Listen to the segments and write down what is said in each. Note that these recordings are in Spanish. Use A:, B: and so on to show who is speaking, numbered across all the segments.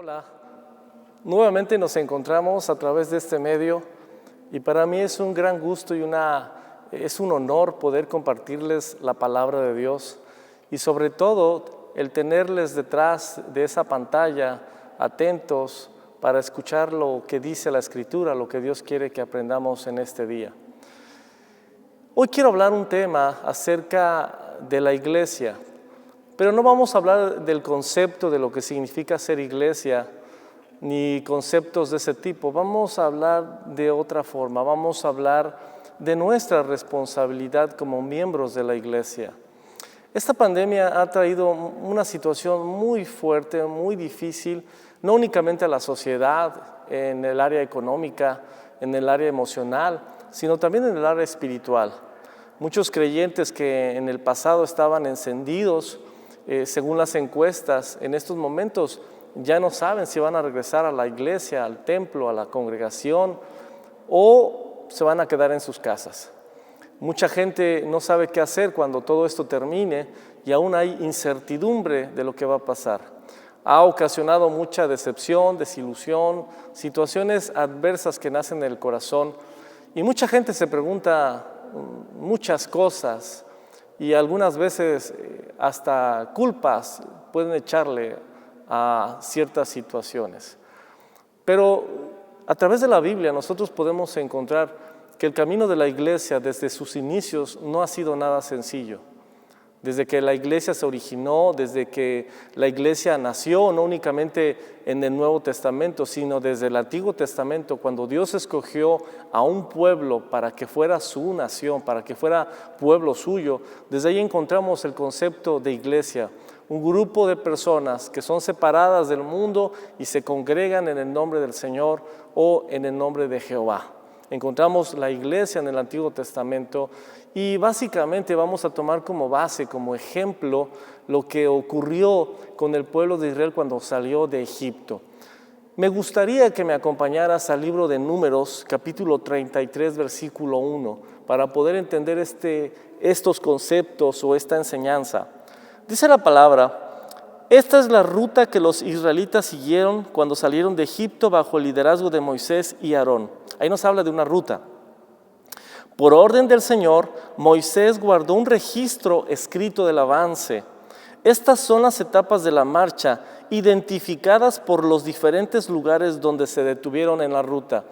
A: Hola, nuevamente nos encontramos a través de este medio y para mí es un gran gusto y es un honor poder compartirles la palabra de Dios y sobre todo el tenerles detrás de esa pantalla atentos para escuchar lo que dice la Escritura, lo que Dios quiere que aprendamos en este día. Hoy quiero hablar un tema acerca de la iglesia. Pero no vamos a hablar del concepto de lo que significa ser iglesia, ni conceptos de ese tipo. Vamos a hablar de otra forma, vamos a hablar de nuestra responsabilidad como miembros de la iglesia. Esta pandemia ha traído una situación muy fuerte, muy difícil, no únicamente a la sociedad, en el área económica, en el área emocional, sino también en el área espiritual. Muchos creyentes que en el pasado estaban encendidos, según las encuestas, en estos momentos ya no saben si van a regresar a la iglesia, al templo, a la congregación o se van a quedar en sus casas. Mucha gente no sabe qué hacer cuando todo esto termine y aún hay incertidumbre de lo que va a pasar. Ha ocasionado mucha decepción, desilusión, situaciones adversas que nacen en el corazón y mucha gente se pregunta muchas cosas. Y algunas veces hasta culpas pueden echarle a ciertas situaciones. Pero a través de la Biblia nosotros podemos encontrar que el camino de la iglesia desde sus inicios no ha sido nada sencillo. Desde que la iglesia se originó, desde que la iglesia nació, no únicamente en el Nuevo Testamento, sino desde el Antiguo Testamento, cuando Dios escogió a un pueblo para que fuera su nación, para que fuera pueblo suyo, desde ahí encontramos el concepto de iglesia, un grupo de personas que son separadas del mundo y se congregan en el nombre del Señor o en el nombre de Jehová. Encontramos la iglesia en el Antiguo Testamento y básicamente vamos a tomar como base, como ejemplo, lo que ocurrió con el pueblo de Israel cuando salió de Egipto. Me gustaría que me acompañaras al libro de Números, capítulo 33, versículo 1, para poder entender estos conceptos o esta enseñanza. Dice la palabra: esta es la ruta que los israelitas siguieron cuando salieron de Egipto bajo el liderazgo de Moisés y Aarón. Ahí nos habla de una ruta. Por orden del Señor, Moisés guardó un registro escrito del avance. Estas son las etapas de la marcha, identificadas por los diferentes lugares donde se detuvieron en la ruta.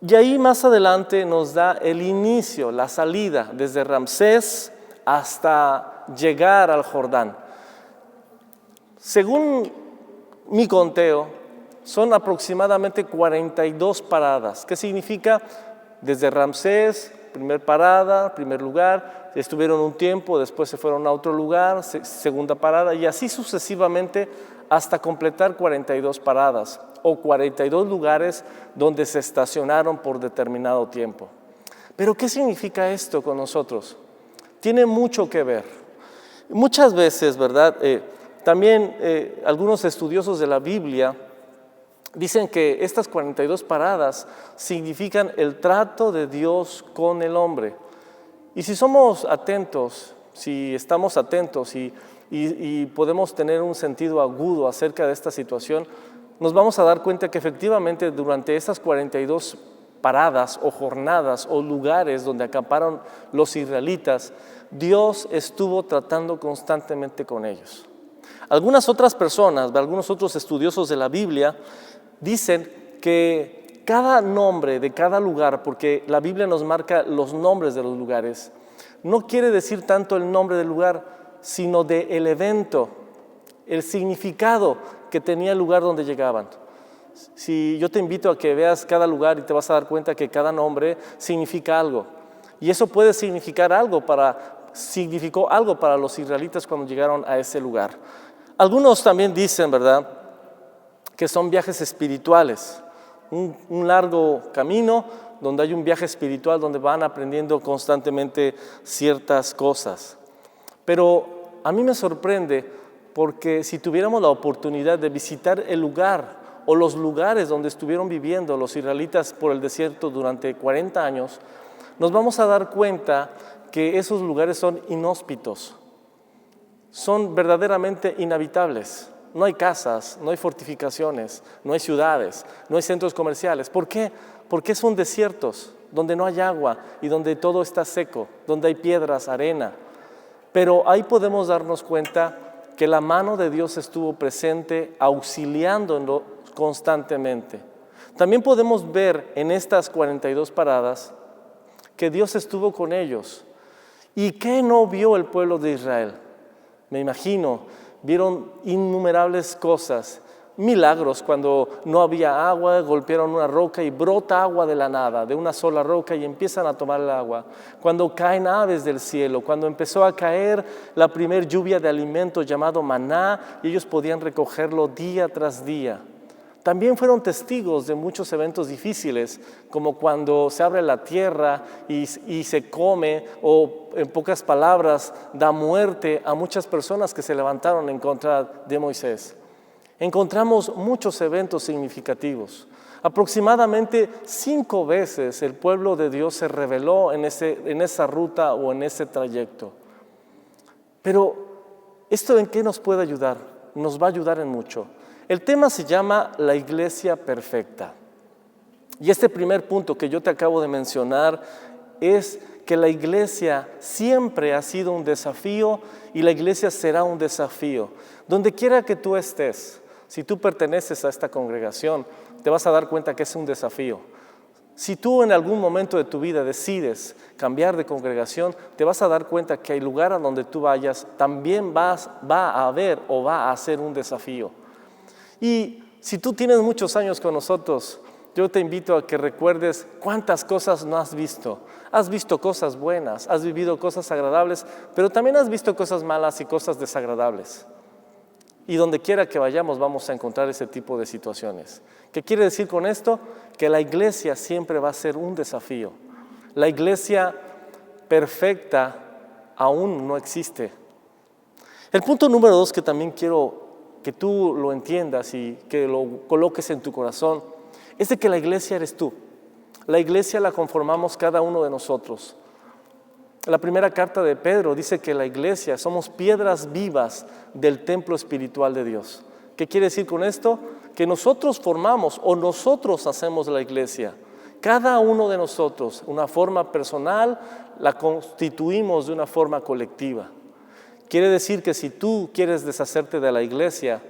A: Y ahí más adelante nos da el inicio, la salida, desde Ramsés hasta llegar al Jordán. Según mi conteo, son aproximadamente 42 paradas. ¿Qué significa? Desde Ramsés, primer parada, primer lugar, estuvieron un tiempo, después se fueron a otro lugar, segunda parada, y así sucesivamente hasta completar 42 paradas o 42 lugares donde se estacionaron por determinado tiempo. Pero ¿qué significa esto con nosotros? Tiene mucho que ver. Muchas veces, ¿verdad? También algunos estudiosos de la Biblia dicen que estas 42 paradas significan el trato de Dios con el hombre. Y si somos atentos, si estamos atentos y podemos tener un sentido agudo acerca de esta situación, nos vamos a dar cuenta que efectivamente durante esas 42 paradas o jornadas o lugares donde acamparon los israelitas, Dios estuvo tratando constantemente con ellos. Algunas otras personas, algunos otros estudiosos de la Biblia, dicen que cada nombre de cada lugar, porque la Biblia nos marca los nombres de los lugares, no quiere decir tanto el nombre del lugar, sino del evento, el significado que tenía el lugar donde llegaban. Si yo te invito a que veas cada lugar y te vas a dar cuenta que cada nombre significa algo. Y eso puede significar algo significó algo para los israelitas cuando llegaron a ese lugar. Algunos también dicen, ¿verdad?, que son viajes espirituales, un largo camino donde hay un viaje espiritual donde van aprendiendo constantemente ciertas cosas. Pero a mí me sorprende porque si tuviéramos la oportunidad de visitar el lugar o los lugares donde estuvieron viviendo los israelitas por el desierto durante 40 años, nos vamos a dar cuenta que esos lugares son inhóspitos, son verdaderamente inhabitables. no hay casas, no hay fortificaciones, no hay ciudades, no hay centros comerciales. ¿Por qué? Porque son desiertos, donde no hay agua y donde todo está seco, donde hay piedras, arena. Pero ahí podemos darnos cuenta que la mano de Dios estuvo presente, auxiliándonos constantemente. También podemos ver en estas 42 paradas que Dios estuvo con ellos. ¿Y qué no vio el pueblo de Israel? Me imagino, vieron innumerables cosas, milagros cuando no había agua, golpearon una roca y brota agua de la nada, de una sola roca y empiezan a tomar el agua. Cuando caen aves del cielo, cuando empezó a caer la primer lluvia de alimento llamado maná y ellos podían recogerlo día tras día. También fueron testigos de muchos eventos difíciles, como cuando se abre la tierra y se come, o en pocas palabras, da muerte a muchas personas que se levantaron en contra de Moisés. Encontramos muchos eventos significativos. Aproximadamente 5 veces el pueblo de Dios se rebeló en esa ruta o en ese trayecto. Pero, ¿esto en qué nos puede ayudar? Nos va a ayudar en mucho. El tema se llama la iglesia perfecta. Y este primer punto que yo te acabo de mencionar es que la iglesia siempre ha sido un desafío y la iglesia será un desafío. Donde quiera que tú estés, si tú perteneces a esta congregación, te vas a dar cuenta que es un desafío. Si tú en algún momento de tu vida decides cambiar de congregación, te vas a dar cuenta que el lugar a donde tú vayas también va a haber o va a ser un desafío. Y si tú tienes muchos años con nosotros, yo te invito a que recuerdes cuántas cosas no has visto. Has visto cosas buenas, has vivido cosas agradables, pero también has visto cosas malas y cosas desagradables. Y donde quiera que vayamos vamos a encontrar ese tipo de situaciones. ¿Qué quiere decir con esto? Que la iglesia siempre va a ser un desafío. La iglesia perfecta aún no existe. El punto número 2 que también quiero que tú lo entiendas y que lo coloques en tu corazón, es de que la iglesia eres tú. La iglesia la conformamos cada uno de nosotros. La primera carta de Pedro dice que la iglesia somos piedras vivas del templo espiritual de Dios. ¿Qué quiere decir con esto? Que nosotros formamos o nosotros hacemos la iglesia. Cada uno de nosotros, una forma personal, la constituimos de una forma colectiva. Quiere decir que si tú quieres deshacerte de la iglesia,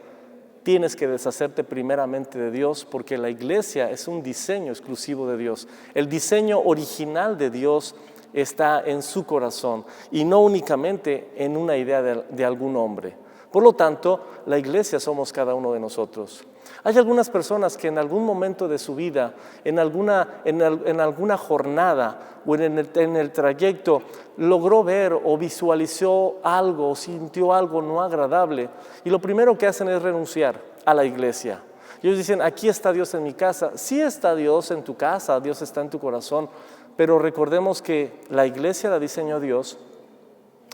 A: tienes que deshacerte primeramente de Dios, porque la iglesia es un diseño exclusivo de Dios. El diseño original de Dios está en su corazón y no únicamente en una idea de algún hombre. Por lo tanto, la iglesia somos cada uno de nosotros. Hay algunas personas que en algún momento de su vida, en alguna jornada o en el trayecto, logró ver o visualizó algo o sintió algo no agradable y lo primero que hacen es renunciar a la iglesia. Ellos dicen, aquí está Dios en mi casa. Sí está Dios en tu casa, Dios está en tu corazón, pero recordemos que la iglesia la diseñó Dios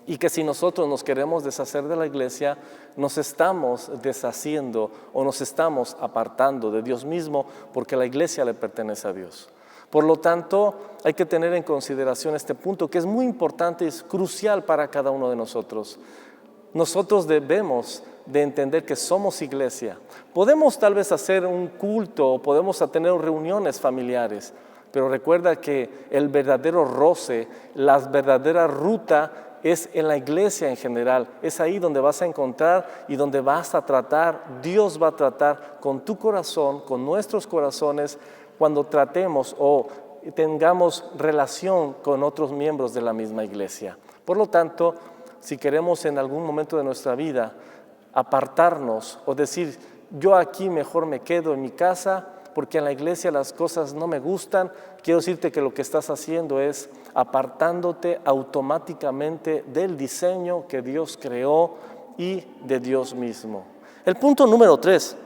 A: y que si nosotros nos queremos deshacer de la iglesia, nos estamos deshaciendo o nos estamos apartando de Dios mismo, porque la iglesia le pertenece a Dios. Por lo tanto, hay que tener en consideración este punto que es muy importante y es crucial para cada uno de nosotros. Nosotros debemos de entender que somos iglesia. Podemos tal vez hacer un culto o podemos tener reuniones familiares, pero recuerda que el verdadero roce, la verdadera ruta es en la iglesia en general. Es ahí donde vas a encontrar y donde vas a tratar, Dios va a tratar con tu corazón, con nuestros corazones, cuando tratemos o tengamos relación con otros miembros de la misma iglesia. Por lo tanto, si queremos en algún momento de nuestra vida apartarnos o decir, yo aquí mejor me quedo en mi casa, porque en la iglesia las cosas no me gustan, quiero decirte que lo que estás haciendo es apartándote automáticamente del diseño que Dios creó y de Dios mismo. El punto número 3,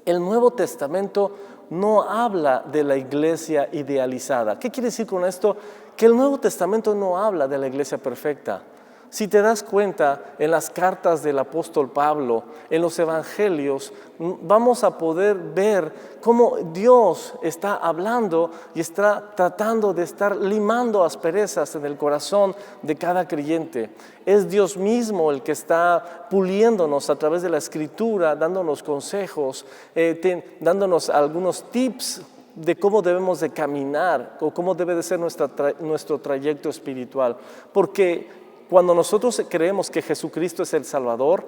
A: el Nuevo Testamento no habla de la iglesia idealizada. ¿Qué quiere decir con esto? Que el Nuevo Testamento no habla de la iglesia perfecta, Si te das cuenta, en las cartas del apóstol Pablo, en los evangelios, vamos a poder ver cómo Dios está hablando y está tratando de estar limando asperezas en el corazón de cada creyente. Es Dios mismo el que está puliéndonos a través de la Escritura, dándonos consejos, dándonos algunos tips de cómo debemos de caminar o cómo debe de ser nuestro trayecto espiritual. Porque cuando nosotros creemos que Jesucristo es el Salvador,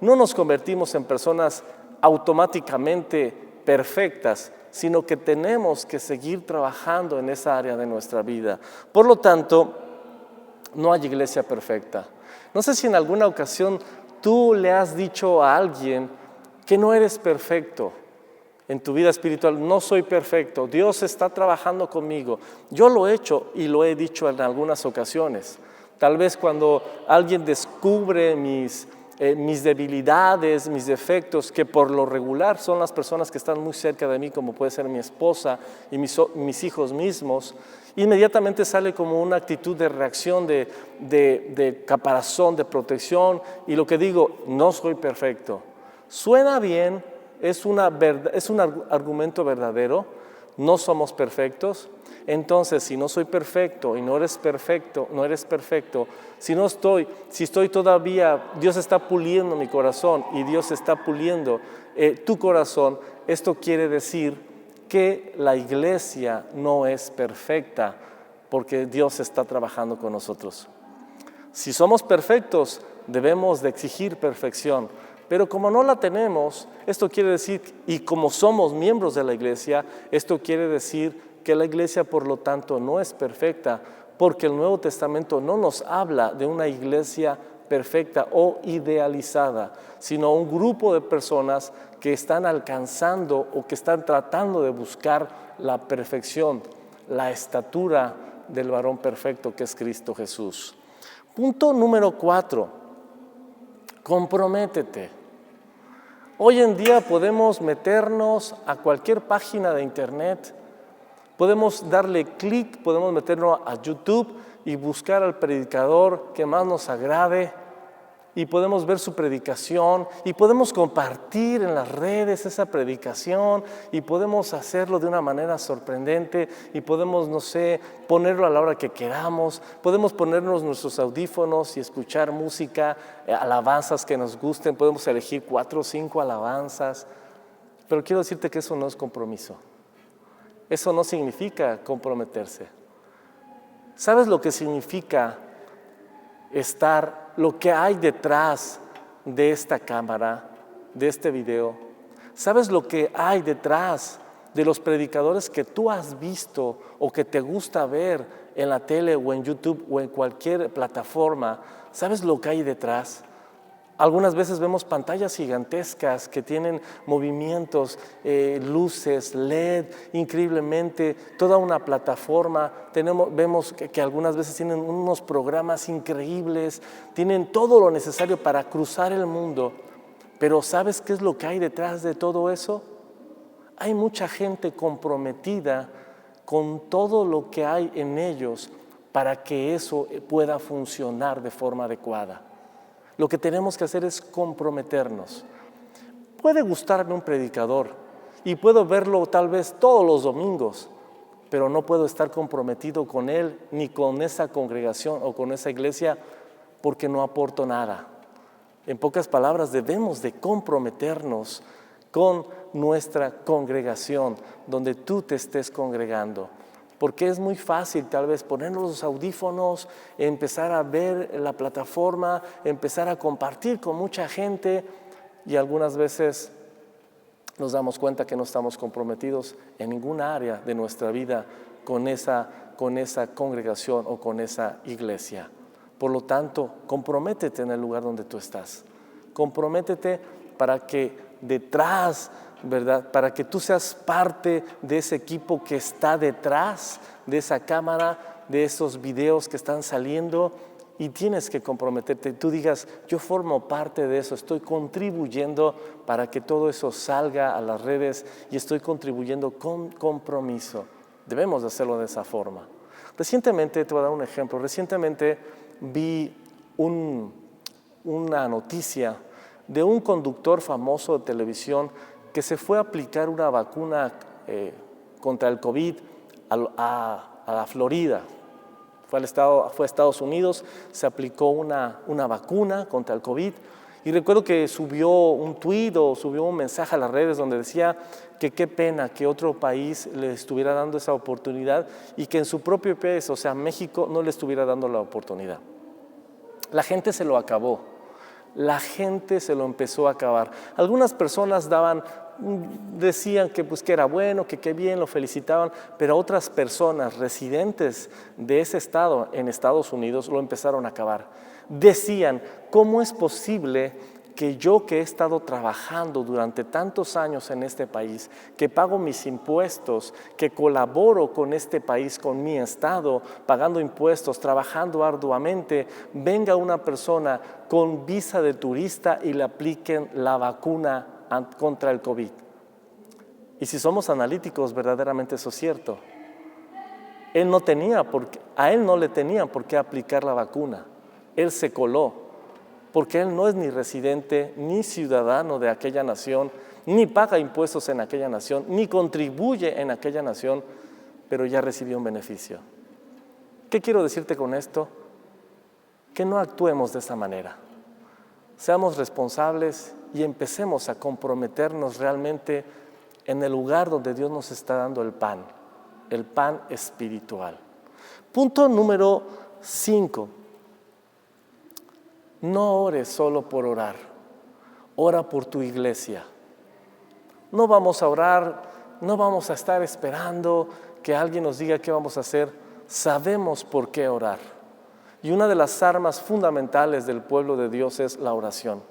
A: no nos convertimos en personas automáticamente perfectas, sino que tenemos que seguir trabajando en esa área de nuestra vida. Por lo tanto, no hay iglesia perfecta. No sé si en alguna ocasión tú le has dicho a alguien que no eres perfecto en tu vida espiritual. No soy perfecto, Dios está trabajando conmigo. Yo lo he hecho y lo he dicho en algunas ocasiones. Tal vez cuando alguien descubre mis debilidades, mis defectos, que por lo regular son las personas que están muy cerca de mí, como puede ser mi esposa y mis hijos mismos, inmediatamente sale como una actitud de reacción, de caparazón, de protección, y lo que digo, no soy perfecto. Suena bien, es un argumento verdadero, no somos perfectos. Entonces, si no soy perfecto y no eres perfecto, si estoy todavía, Dios está puliendo mi corazón y Dios está puliendo tu corazón, esto quiere decir que la iglesia no es perfecta porque Dios está trabajando con nosotros. Si somos perfectos, debemos de exigir perfección. Pero como no la tenemos, esto quiere decir, y como somos miembros de la iglesia, esto quiere decir que la iglesia, por lo tanto, no es perfecta, porque el Nuevo Testamento no nos habla de una iglesia perfecta o idealizada, sino un grupo de personas que están alcanzando o que están tratando de buscar la perfección, la estatura del varón perfecto que es Cristo Jesús. Punto número 4, comprométete. Hoy en día podemos meternos a cualquier página de internet, podemos darle clic, podemos meternos a YouTube y buscar al predicador que más nos agrade y podemos ver su predicación y podemos compartir en las redes esa predicación y podemos hacerlo de una manera sorprendente y podemos, no sé, ponerlo a la hora que queramos, podemos ponernos nuestros audífonos y escuchar música, alabanzas que nos gusten, podemos elegir 4 o 5 alabanzas, pero quiero decirte que eso no es compromiso. Eso no significa comprometerse. ¿Sabes lo que significa lo que hay detrás de esta cámara, de este video? ¿Sabes lo que hay detrás de los predicadores que tú has visto o que te gusta ver en la tele o en YouTube o en cualquier plataforma? ¿Sabes lo que hay detrás? Algunas veces vemos pantallas gigantescas que tienen movimientos, luces, LED, increíblemente, toda una plataforma. Vemos que algunas veces tienen unos programas increíbles, tienen todo lo necesario para cruzar el mundo. Pero ¿sabes qué es lo que hay detrás de todo eso? Hay mucha gente comprometida con todo lo que hay en ellos para que eso pueda funcionar de forma adecuada. Lo que tenemos que hacer es comprometernos. Puede gustarme un predicador y puedo verlo tal vez todos los domingos, pero no puedo estar comprometido con él ni con esa congregación o con esa iglesia porque no aporto nada. En pocas palabras, debemos de comprometernos con nuestra congregación, donde tú te estés congregando. Porque es muy fácil tal vez ponernos los audífonos, empezar a ver la plataforma, empezar a compartir con mucha gente y algunas veces nos damos cuenta que no estamos comprometidos en ninguna área de nuestra vida con esa congregación o con esa iglesia. Por lo tanto, comprométete en el lugar donde tú estás. Comprométete para que detrás, ¿verdad? Para que tú seas parte de ese equipo que está detrás de esa cámara, de esos videos que están saliendo, y tienes que comprometerte. Tú digas, yo formo parte de eso, estoy contribuyendo para que todo eso salga a las redes y estoy contribuyendo con compromiso. Debemos hacerlo de esa forma. Recientemente, te voy a dar un ejemplo, vi una noticia de un conductor famoso de televisión que se fue a aplicar una vacuna contra el COVID a la Florida. Fue a Estados Unidos, se aplicó una vacuna contra el COVID. Y recuerdo que subió un tuit o subió un mensaje a las redes donde decía que qué pena que otro país le estuviera dando esa oportunidad y que en su propio país, o sea, México, no le estuviera dando la oportunidad. La gente se lo acabó. La gente se lo empezó a acabar. Algunas personas decían que, pues, que era bueno, que qué bien, lo felicitaban, pero otras personas residentes de ese estado en Estados Unidos lo empezaron a acabar. Decían, ¿cómo es posible que yo, que he estado trabajando durante tantos años en este país, que pago mis impuestos, que colaboro con este país, con mi estado, pagando impuestos, trabajando arduamente, venga una persona con visa de turista y le apliquen la vacuna contra el COVID? Y si somos analíticos, verdaderamente eso es cierto. A él no le tenían por qué aplicar la vacuna. Él se coló, porque él no es ni residente, ni ciudadano de aquella nación, ni paga impuestos en aquella nación, ni contribuye en aquella nación, pero ya recibió un beneficio. ¿Qué quiero decirte con esto? Que no actuemos de esa manera. Seamos responsables y empecemos a comprometernos realmente en el lugar donde Dios nos está dando el pan espiritual. Punto número 5. No ores solo por orar, ora por tu iglesia. No vamos a orar, no vamos a estar esperando que alguien nos diga qué vamos a hacer. Sabemos por qué orar. Y una de las armas fundamentales del pueblo de Dios es la oración.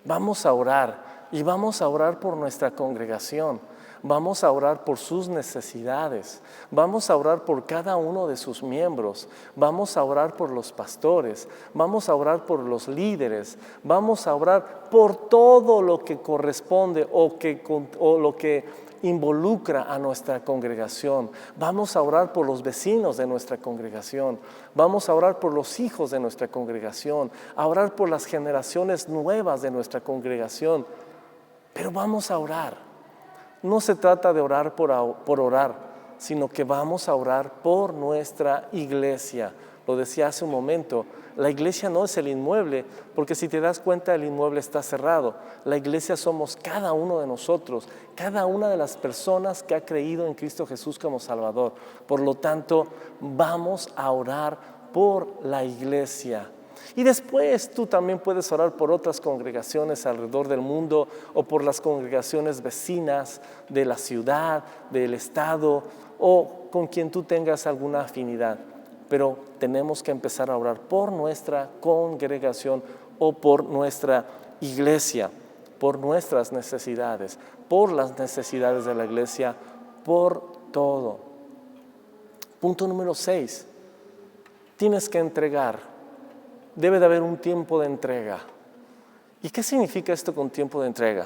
A: Vamos a orar y vamos a orar por nuestra congregación. Vamos a orar por sus necesidades, vamos a orar por cada uno de sus miembros, vamos a orar por los pastores, vamos a orar por los líderes, vamos a orar por todo lo que corresponde o lo que involucra a nuestra congregación. Vamos a orar por los vecinos de nuestra congregación, vamos a orar por los hijos de nuestra congregación, a orar por las generaciones nuevas de nuestra congregación, pero vamos a orar. No se trata de orar por orar, sino que vamos a orar por nuestra iglesia. Lo decía hace un momento, la iglesia no es el inmueble, porque si te das cuenta el inmueble está cerrado. La iglesia somos cada uno de nosotros, cada una de las personas que ha creído en Cristo Jesús como Salvador. Por lo tanto, vamos a orar por la iglesia. Y después tú también puedes orar por otras congregaciones alrededor del mundo o por las congregaciones vecinas de la ciudad, del estado o con quien tú tengas alguna afinidad. Pero tenemos que empezar a orar por nuestra congregación o por nuestra iglesia, por nuestras necesidades, por las necesidades de la iglesia, por todo. Punto número 6. Tienes que entregar. Debe de haber un tiempo de entrega. ¿Y qué significa esto con tiempo de entrega?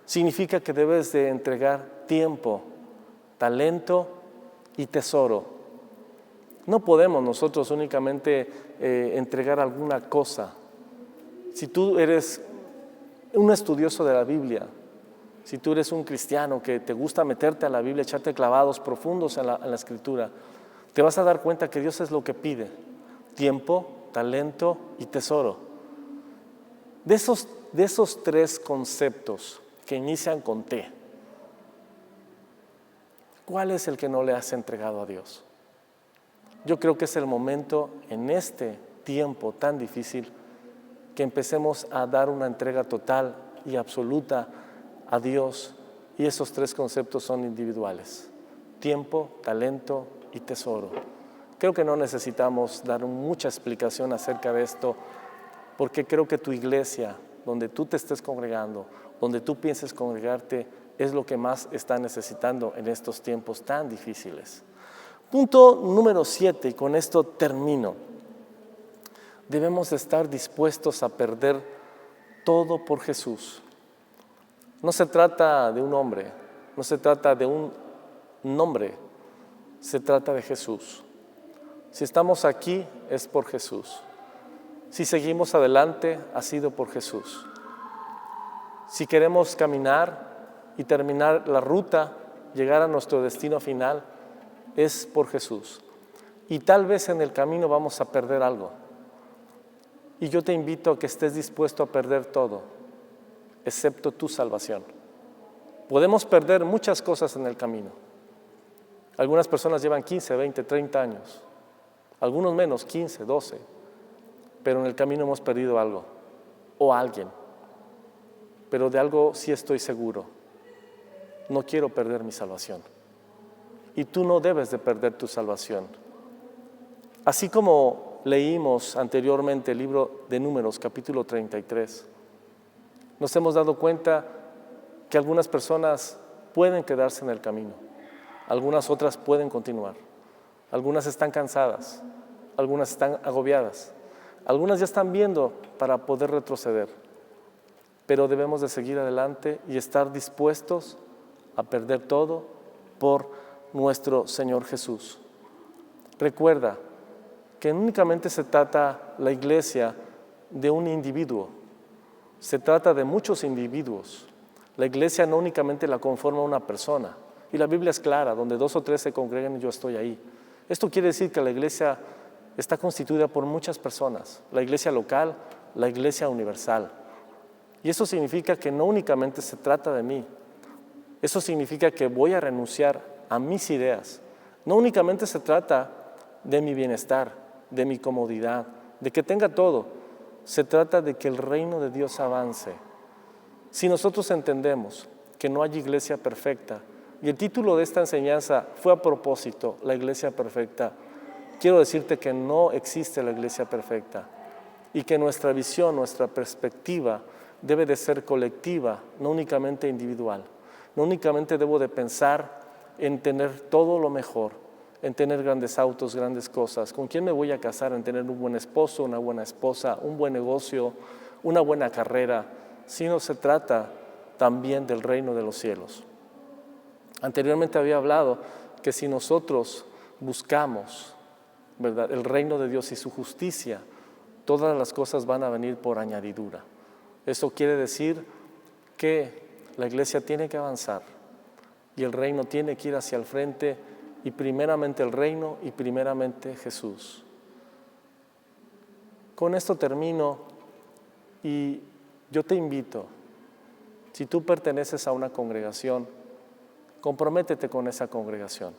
A: Significa que debes de entregar tiempo, talento y tesoro. No podemos nosotros únicamente entregar alguna cosa. Si tú eres un estudioso de la Biblia, si tú eres un cristiano que te gusta meterte a la Biblia, echarte clavados profundos en la Escritura, te vas a dar cuenta que Dios es lo que pide: tiempo, talento y tesoro. De esos 3 conceptos que inician con T, ¿cuál es el que no le has entregado a Dios? Yo creo que es el momento en este tiempo tan difícil que empecemos a dar una entrega total y absoluta a Dios, y esos 3 conceptos son individuales: tiempo, talento y tesoro. Creo que no necesitamos dar mucha explicación acerca de esto, porque creo que tu iglesia, donde tú te estés congregando, donde tú pienses congregarte, es lo que más está necesitando en estos tiempos tan difíciles. Punto número 7, y con esto termino. Debemos estar dispuestos a perder todo por Jesús. No se trata de un hombre, no se trata de un nombre, se trata de Jesús. Si estamos aquí es por Jesús. Si seguimos adelante, ha sido por Jesús. Si queremos caminar y terminar la ruta, llegar a nuestro destino final, es por Jesús. Y tal vez en el camino vamos a perder algo. Y yo te invito a que estés dispuesto a perder todo, excepto tu salvación. Podemos perder muchas cosas en el camino. Algunas personas llevan 15, 20, 30 años. Algunos menos, 15, 12. Pero en el camino hemos perdido algo o a alguien. Pero de algo sí estoy seguro. No quiero perder mi salvación. Y tú no debes de perder tu salvación. Así como leímos anteriormente el libro de Números, capítulo 33, nos hemos dado cuenta que algunas personas pueden quedarse en el camino, algunas otras pueden continuar, algunas están cansadas, algunas están agobiadas, algunas ya están viendo para poder retroceder, pero debemos de seguir adelante y estar dispuestos a perder todo por nuestro Señor Jesús. Recuerda que no únicamente se trata la iglesia de un individuo, se trata de muchos individuos. La iglesia no únicamente la conforma una persona, y la Biblia es clara, donde 2 o 3 se congregan, yo estoy ahí. Esto quiere decir que la iglesia está constituida por muchas personas, la iglesia local, la iglesia universal. Y eso significa que no únicamente se trata de mí, eso significa que voy a renunciar a mis ideas. No únicamente se trata de mi bienestar, de mi comodidad, de que tenga todo. Se trata de que el reino de Dios avance. Si nosotros entendemos que no hay iglesia perfecta, y el título de esta enseñanza fue a propósito, la iglesia perfecta, quiero decirte que no existe la iglesia perfecta y que nuestra visión, nuestra perspectiva debe de ser colectiva, no únicamente individual. No únicamente debo de pensar en tener todo lo mejor, en tener grandes autos, grandes cosas, con quién me voy a casar, en tener un buen esposo, una buena esposa, un buen negocio, una buena carrera, sino se trata también del reino de los cielos. Anteriormente había hablado que si nosotros buscamos, ¿verdad?, el reino de Dios y su justicia, todas las cosas van a venir por añadidura. Eso quiere decir que la iglesia tiene que avanzar y el reino tiene que ir hacia el frente, y primeramente el reino y primeramente Jesús. Con esto termino y yo te invito, si tú perteneces a una congregación, comprométete con esa congregación.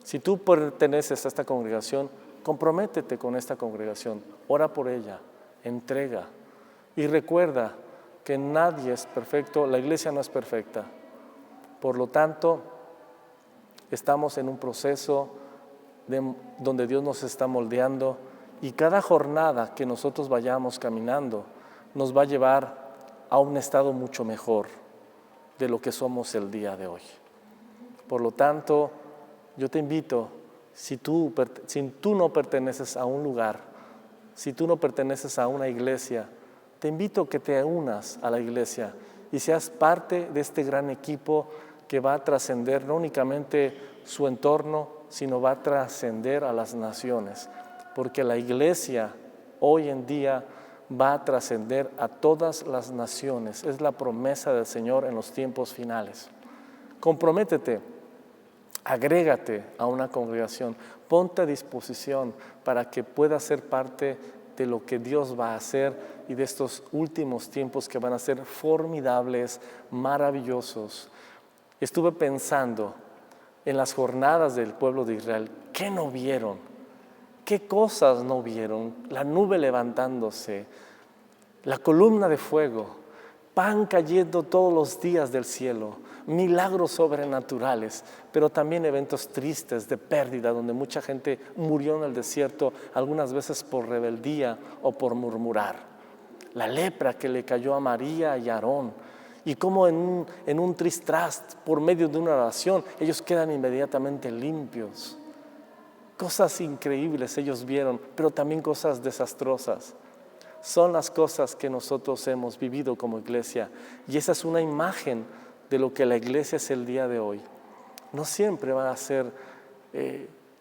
A: Si tú perteneces a esta congregación, comprométete con esta congregación, ora por ella, entrega y recuerda que nadie es perfecto, la iglesia no es perfecta. Por lo tanto, estamos en un proceso donde Dios nos está moldeando, y cada jornada que nosotros vayamos caminando nos va a llevar a un estado mucho mejor de lo que somos el día de hoy. Por lo tanto, yo te invito, si tú no perteneces a un lugar, si tú no perteneces a una iglesia, te invito a que te unas a la iglesia y seas parte de este gran equipo que va a trascender no únicamente su entorno, sino va a trascender a las naciones, porque la iglesia hoy en día va a trascender a todas las naciones. Es la promesa del Señor en los tiempos finales. Comprométete, agrégate a una congregación, ponte a disposición para que puedas ser parte de lo que Dios va a hacer y de estos últimos tiempos que van a ser formidables, maravillosos. Estuve pensando en las jornadas del pueblo de Israel. ¿Qué no vieron? ¿Qué cosas no vieron? La nube levantándose, la columna de fuego, pan cayendo todos los días del cielo, milagros sobrenaturales, pero también eventos tristes de pérdida, donde mucha gente murió en el desierto, algunas veces por rebeldía o por murmurar. La lepra que le cayó a María y a Aarón, y cómo en un tristrast, por medio de una oración, ellos quedan inmediatamente limpios. Cosas increíbles ellos vieron, pero también cosas desastrosas. Son las cosas que nosotros hemos vivido como iglesia, y esa es una imagen de lo que la iglesia es el día de hoy. No siempre va a ser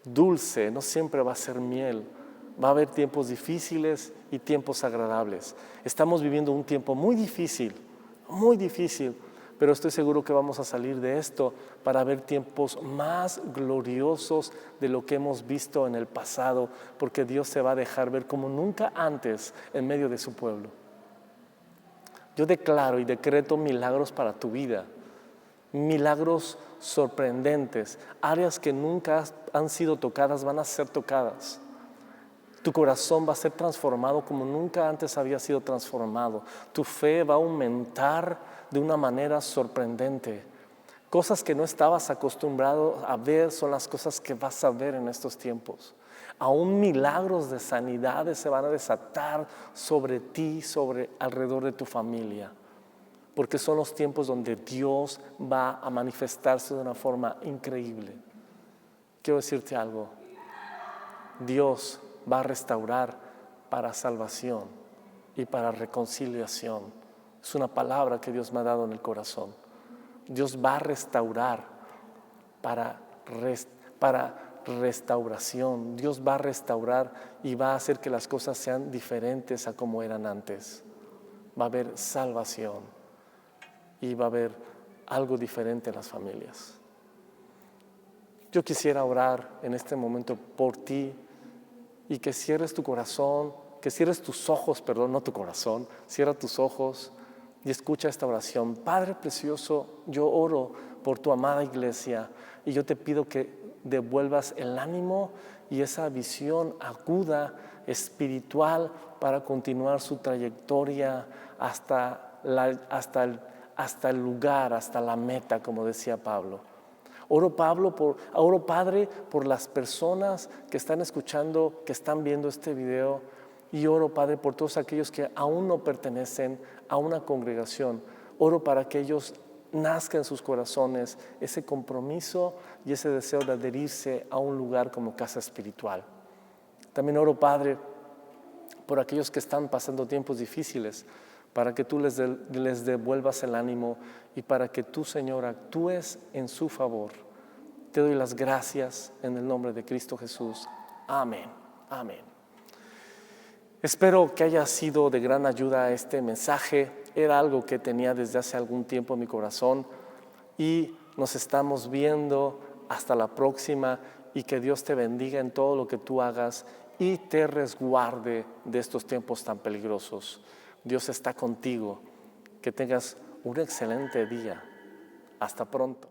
A: dulce, no siempre va a ser miel. Va a haber tiempos difíciles y tiempos agradables. Estamos viviendo un tiempo muy difícil, pero estoy seguro que vamos a salir de esto para ver tiempos más gloriosos de lo que hemos visto en el pasado, porque Dios se va a dejar ver como nunca antes en medio de su pueblo. Yo declaro y decreto milagros para tu vida, milagros sorprendentes, áreas que nunca han sido tocadas van a ser tocadas. Tu corazón va a ser transformado como nunca antes había sido transformado. Tu fe va a aumentar de una manera sorprendente. Cosas que no estabas acostumbrado a ver son las cosas que vas a ver en estos tiempos. Aún milagros de sanidades se van a desatar sobre ti, sobre alrededor de tu familia. Porque son los tiempos donde Dios va a manifestarse de una forma increíble. Quiero decirte algo. Dios va a restaurar para salvación y para reconciliación. Es una palabra que Dios me ha dado en el corazón. Dios va a restaurar para restauración. Dios va a restaurar y va a hacer que las cosas sean diferentes a como eran antes. Va a haber salvación y va a haber algo diferente en las familias. Yo quisiera orar en este momento por ti y que cierres tu corazón, que cierres tus ojos, perdón, no tu corazón, cierra tus ojos y escucha esta oración. Padre precioso, yo oro por tu amada iglesia y yo te pido que devuelvas el ánimo y esa visión aguda, espiritual, para continuar su trayectoria hasta el lugar, hasta la meta, como decía Pablo. Oro, Padre, por las personas que están escuchando, que están viendo este video. Y oro, Padre, por todos aquellos que aún no pertenecen a una congregación. Oro para que ellos nazca en sus corazones ese compromiso y ese deseo de adherirse a un lugar como casa espiritual. También oro, Padre, por aquellos que están pasando tiempos difíciles, para que tú les devuelvas el ánimo y para que tú, Señor, actúes en su favor. Te doy las gracias en el nombre de Cristo Jesús. Amén. Amén. Espero que haya sido de gran ayuda este mensaje. Era algo que tenía desde hace algún tiempo en mi corazón y nos estamos viendo hasta la próxima y que Dios te bendiga en todo lo que tú hagas y te resguarde de estos tiempos tan peligrosos. Dios está contigo. Que tengas un excelente día. Hasta pronto.